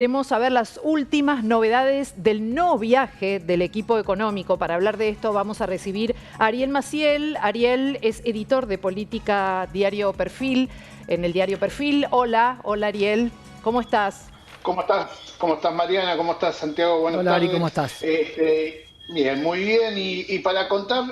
Queremos saber las últimas novedades del no viaje del equipo económico. Para hablar de esto vamos a recibir a Ariel Maciel. Ariel es editor de política diario Perfil, en el diario Perfil. Hola Ariel, ¿cómo estás? ¿Cómo estás? ¿Cómo estás, Mariana? ¿Cómo estás, Santiago? Buenas Hola Ari, ¿cómo tardes. estás? Bien, muy bien. Y para contar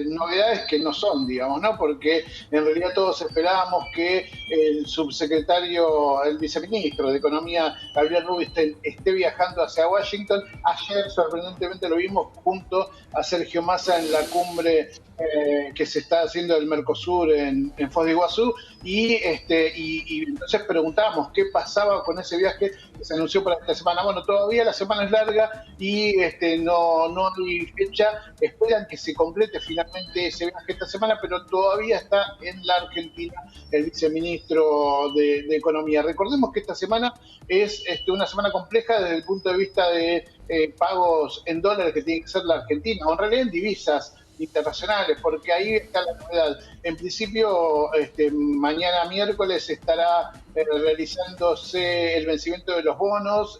novedades que no son, digamos, ¿no? Porque en realidad todos esperábamos que el subsecretario, el viceministro de Economía, Gabriel Rubinstein, esté viajando hacia Washington. Ayer, sorprendentemente, lo vimos junto a Sergio Massa en la cumbre que se está haciendo del Mercosur en Foz de Iguazú. Y entonces preguntábamos qué pasaba con ese viaje que se anunció para esta semana. Bueno, todavía la semana es larga y no hay fecha. Esperan que se complete finalmente ese viaje esta semana, pero todavía está en la Argentina el viceministro de Economía. Recordemos que esta semana es una semana compleja desde el punto de vista de pagos en dólares que tiene que ser la Argentina, o en realidad en divisas internacionales, porque ahí está la novedad. En principio, mañana miércoles estará realizándose el vencimiento de los bonos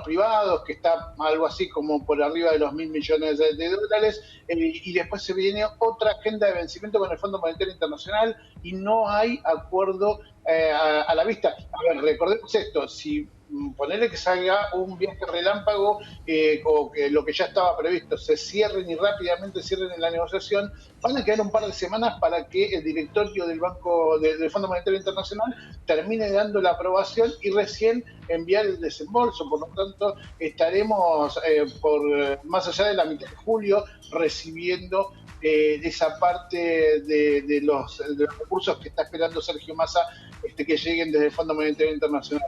privados, que está algo así como por arriba de los 1.000 millones de dólares, y después se viene otra agenda de vencimiento con el Fondo Monetario Internacional y no hay acuerdo a la vista. A ver, recordemos esto, si ponerle que salga un viaje relámpago o que lo que ya estaba previsto se cierren y rápidamente cierren en la negociación, van a quedar un par de semanas para que el directorio del Fondo Monetario Internacional termine dando la aprobación y recién enviar el desembolso. Por lo tanto, estaremos más allá de la mitad de julio recibiendo esa parte de los recursos que está esperando Sergio Massa que lleguen desde el Fondo Monetario Internacional.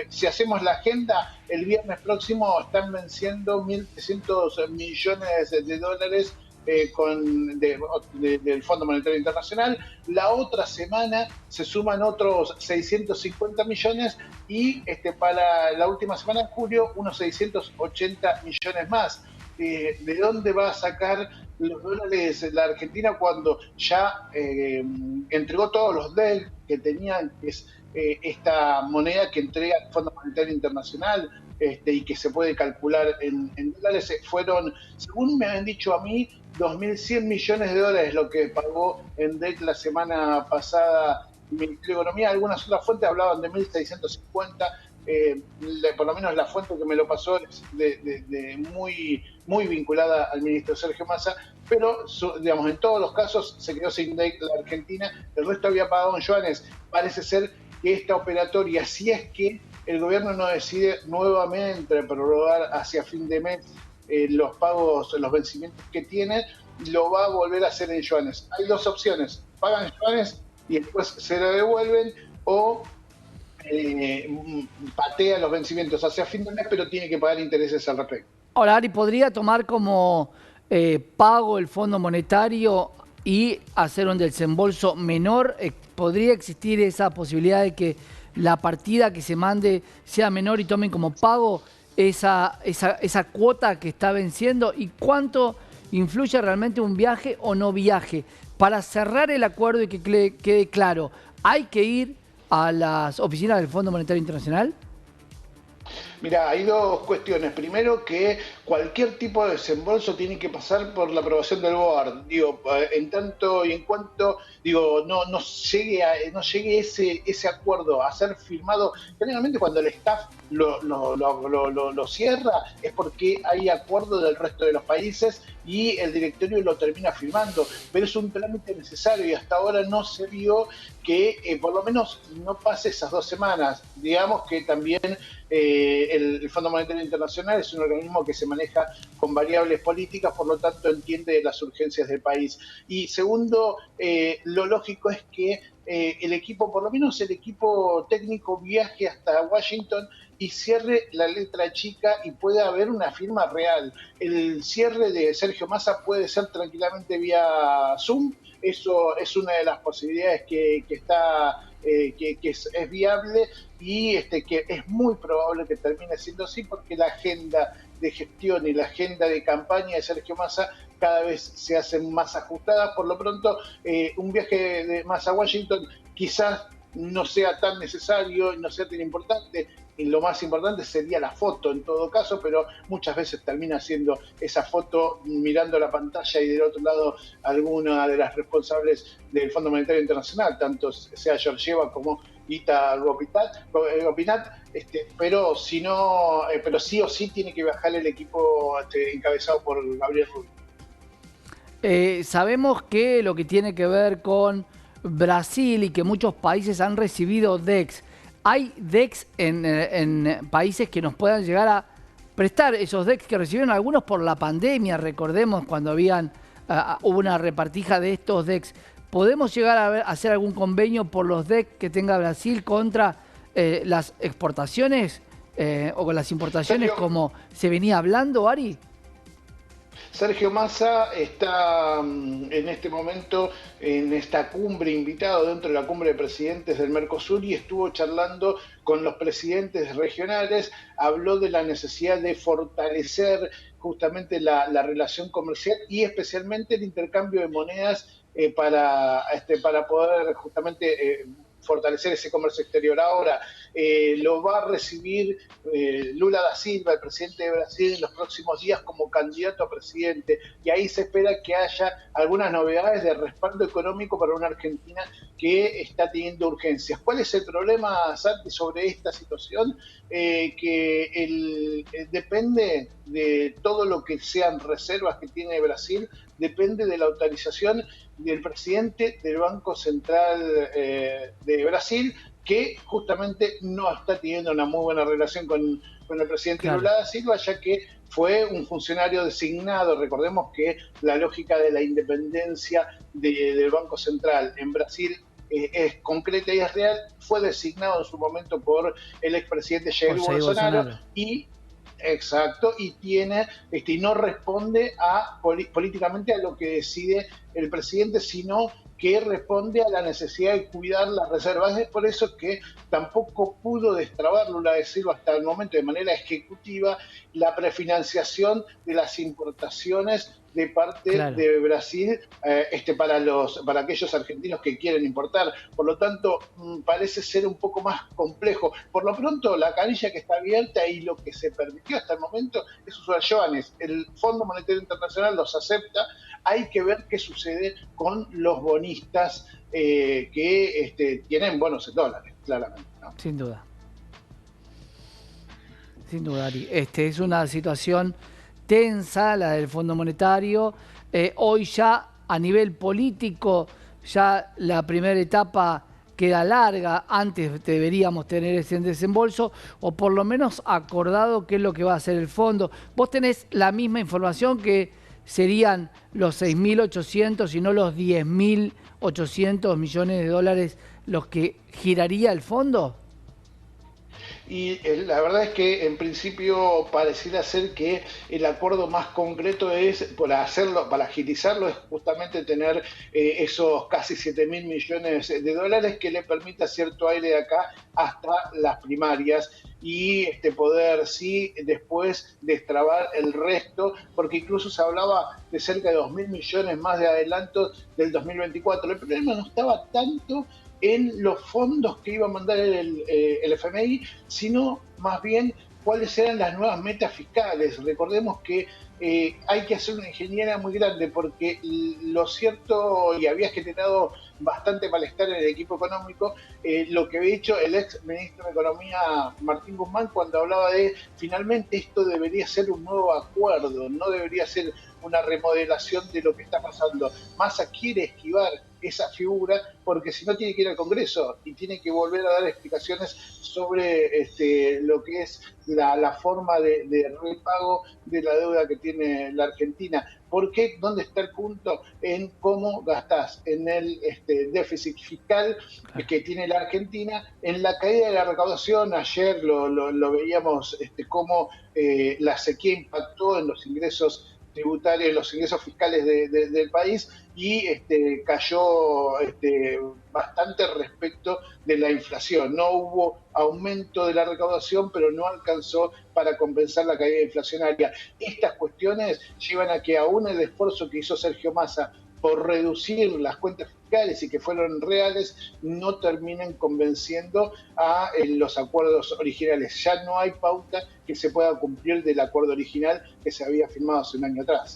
Si hacemos la agenda, el viernes próximo están venciendo 1.300 millones de dólares del Fondo Monetario Internacional. La otra semana se suman otros 650 millones y para la última semana de julio unos 680 millones más. ¿De dónde va a sacar los dólares la Argentina cuando ya entregó todos los DEL que tenían, que es esta moneda que entrega el Fondo Monetario Internacional y que se puede calcular en dólares? Fueron, según me han dicho a mí, 2.100 millones de dólares lo que pagó en DEC la semana pasada el Ministerio de Economía. Algunas otras fuentes hablaban de 1.650. Por lo menos la fuente que me lo pasó es muy vinculada al ministro Sergio Massa, pero digamos, en todos los casos se quedó sin DEC la Argentina, el resto había pagado en yuanes. Parece ser que esta operatoria, si es que el gobierno no decide nuevamente prorrogar hacia fin de mes los pagos, los vencimientos que tiene, lo va a volver a hacer en yuanes. Hay dos opciones: pagan yuanes y después se lo devuelven, o patea los vencimientos hacia fin de mes, pero tiene que pagar intereses al respecto. Ahora Ari, ¿podría tomar como pago el Fondo Monetario y hacer un desembolso menor? ¿Podría existir esa posibilidad de que la partida que se mande sea menor y tomen como pago esa cuota que está venciendo? ¿Y cuánto influye realmente un viaje o no viaje? Para cerrar el acuerdo y que quede claro, ¿hay que ir a las oficinas del Fondo Monetario Internacional? Mira, hay dos cuestiones. Primero, que cualquier tipo de desembolso tiene que pasar por la aprobación del BOAR. Digo, en tanto y en cuanto, digo, no llegue ese acuerdo a ser firmado. Generalmente cuando el staff lo cierra es porque hay acuerdo del resto de los países y el directorio lo termina firmando. Pero es un trámite necesario y hasta ahora no se vio que por lo menos no pase esas 2 semanas. Digamos que también el Fondo Monetario Internacional es un organismo que se maneja con variables políticas, por lo tanto entiende las urgencias del país. Y segundo, lo lógico es que el equipo, por lo menos el equipo técnico, viaje hasta Washington y cierre la letra chica y pueda haber una firma real. El cierre de Sergio Massa puede ser tranquilamente vía Zoom. Eso es una de las posibilidades que es viable y que es muy probable que termine siendo así, porque la agenda de gestión y la agenda de campaña de Sergio Massa cada vez se hacen más ajustadas. Por lo pronto, un viaje de Massa a Washington quizás no sea tan necesario, no sea tan importante. Y lo más importante sería la foto en todo caso, pero muchas veces termina siendo esa foto mirando la pantalla y del otro lado alguna de las responsables del Fondo Monetario Internacional, tanto sea Georgieva como Ita Gopinath, pero si no, pero sí o sí tiene que bajar el equipo encabezado por Gabriel Rubio. Sabemos que lo que tiene que ver con Brasil y que muchos países han recibido DEX, ¿hay DEX en países que nos puedan llegar a prestar esos DEX que recibieron algunos por la pandemia? Recordemos cuando hubo una repartija de estos DEX. ¿Podemos llegar a hacer algún convenio por los DEX que tenga Brasil contra las exportaciones o con las importaciones, como se venía hablando, Ari? Sergio Massa está en este momento en esta cumbre, invitado dentro de la cumbre de presidentes del Mercosur, y estuvo charlando con los presidentes regionales. Habló de la necesidad de fortalecer justamente la relación comercial y especialmente el intercambio de monedas para poder justamente fortalecer ese comercio exterior. Ahora lo va a recibir Lula da Silva, el presidente de Brasil, en los próximos días como candidato a presidente, y ahí se espera que haya algunas novedades de respaldo económico para una Argentina que está teniendo urgencias. ¿Cuál es el problema, Santi, sobre esta situación? Depende de todo lo que sean reservas que tiene Brasil, depende de la autorización del presidente del Banco Central de Brasil, que justamente no está teniendo una muy buena relación con el presidente Lula da Silva, ya que fue un funcionario designado. Recordemos que la lógica de la independencia del Banco Central en Brasil es concreta y es real. Fue designado en su momento por el expresidente Jair Bolsonaro. Exacto, y no responde políticamente a lo que decide el presidente, sino que responde a la necesidad de cuidar las reservas. Es por eso que tampoco pudo destrabar Lula da Silva hasta el momento de manera ejecutiva la prefinanciación de las importaciones de parte de Brasil para aquellos argentinos que quieren importar. Por lo tanto, parece ser un poco más complejo. Por lo pronto, la canilla que está abierta y lo que se permitió hasta el momento es usar yuanes. El Fondo Monetario Internacional los acepta. Hay que ver qué sucede con los bonistas que tienen bonos en dólares, claramente, ¿no? Sin duda. Sin duda, Ari. Es una situación tensa la del Fondo Monetario. Hoy ya a nivel político, ya la primera etapa queda larga. Antes deberíamos tener ese desembolso o por lo menos acordado qué es lo que va a hacer el fondo. Vos tenés la misma información que serían los 6.800 y no los 10.800 millones de dólares los que giraría el fondo. Y la verdad es que en principio pareciera ser que el acuerdo más concreto es, para agilizarlo, es justamente tener esos casi 7.000 millones de dólares que le permita cierto aire de acá hasta las primarias y poder sí después destrabar el resto, porque incluso se hablaba de cerca de 2.000 millones más de adelantos del 2024. El problema no estaba tanto en los fondos que iba a mandar el FMI, sino más bien cuáles eran las nuevas metas fiscales. Recordemos que hay que hacer una ingeniería muy grande, porque lo cierto, y había generado bastante malestar en el equipo económico, lo que había dicho el ex ministro de Economía Martín Guzmán cuando hablaba de finalmente esto debería ser un nuevo acuerdo, no debería ser una remodelación de lo que está pasando. Massa quiere esquivar esa figura porque si no tiene que ir al Congreso y tiene que volver a dar explicaciones sobre lo que es la forma de repago de la deuda que tiene la Argentina. ¿Por qué? ¿Dónde está el punto? En cómo gastás, en el déficit fiscal que tiene la Argentina, en la caída de la recaudación. Ayer lo veíamos cómo la sequía impactó en los ingresos tributarios, los ingresos fiscales del país, y cayó bastante respecto de la inflación. No hubo aumento de la recaudación, pero no alcanzó para compensar la caída inflacionaria. Estas cuestiones llevan a que aún el esfuerzo que hizo Sergio Massa por reducir las cuentas fiscales y que fueron reales, no terminen convenciendo a los acuerdos originales. Ya no hay pauta que se pueda cumplir del acuerdo original que se había firmado hace un año atrás.